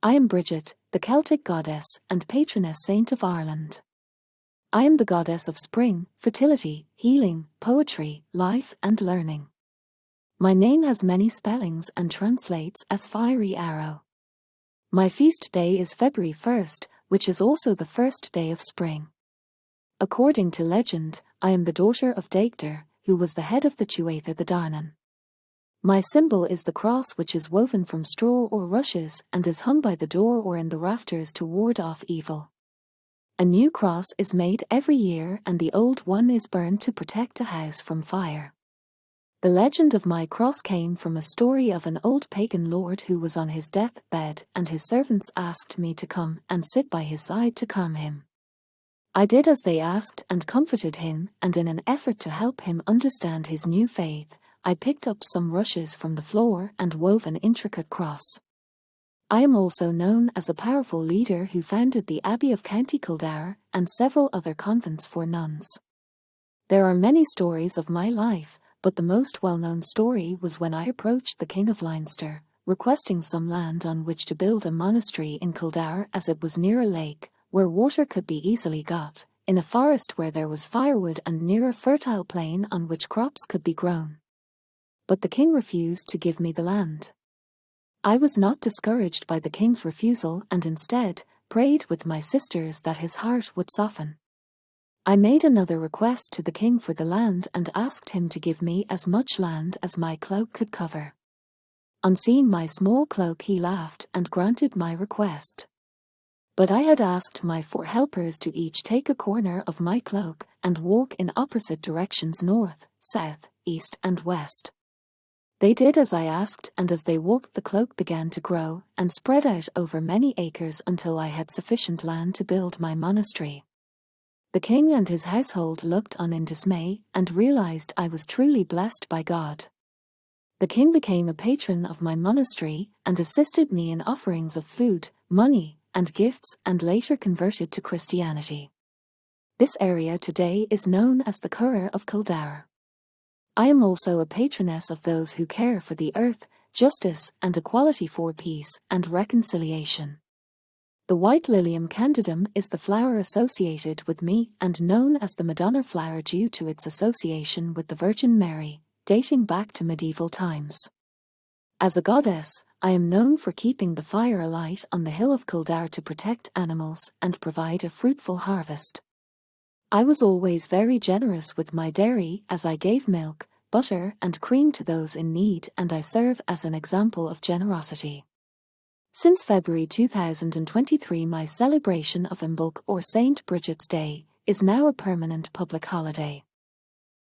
I am Brigid, the Celtic goddess and patroness saint of Ireland. I am the goddess of spring, fertility, healing, poetry, life and learning. My name has many spellings and translates as fiery arrow. My feast day is February 1st, which is also the first day of spring. According to legend, I am the daughter of Dagda, who was the head of the Tuatha Da Danann. My symbol is the cross, which is woven from straw or rushes and is hung by the door or in the rafters to ward off evil. A new cross is made every year and the old one is burned to protect a house from fire. The legend of my cross came from a story of an old pagan lord who was on his deathbed and his servants asked me to come and sit by his side to calm him. I did as they asked and comforted him, and in an effort to help him understand his new faith, I picked up some rushes from the floor and wove an intricate cross. I am also known as a powerful leader who founded the Abbey of County Kildare and several other convents for nuns. There are many stories of my life, but the most well-known story was when I approached the King of Leinster, requesting some land on which to build a monastery in Kildare, as it was near a lake, where water could be easily got, in a forest where there was firewood and near a fertile plain on which crops could be grown. But the king refused to give me the land. I was not discouraged by the king's refusal and instead prayed with my sisters that his heart would soften. I made another request to the king for the land and asked him to give me as much land as my cloak could cover. On seeing my small cloak, he laughed and granted my request. But I had asked my 4 helpers to each take a corner of my cloak and walk in opposite directions, north, south, east and west. They did as I asked, and as they walked the cloak began to grow and spread out over many acres until I had sufficient land to build my monastery. The king and his household looked on in dismay and realized I was truly blessed by God. The king became a patron of my monastery and assisted me in offerings of food, money, and gifts, and later converted to Christianity. This area today is known as the Curragh of Kildare. I am also a patroness of those who care for the earth, justice and equality, for peace and reconciliation. The white lilium candidum is the flower associated with me and known as the Madonna flower due to its association with the Virgin Mary, dating back to medieval times. As a goddess, I am known for keeping the fire alight on the hill of Kildare to protect animals and provide a fruitful harvest. I was always very generous with my dairy, as I gave milk, butter and cream to those in need, and I serve as an example of generosity. Since February 2023, my celebration of Imbolc, or Saint Brigit's Day, is now a permanent public holiday.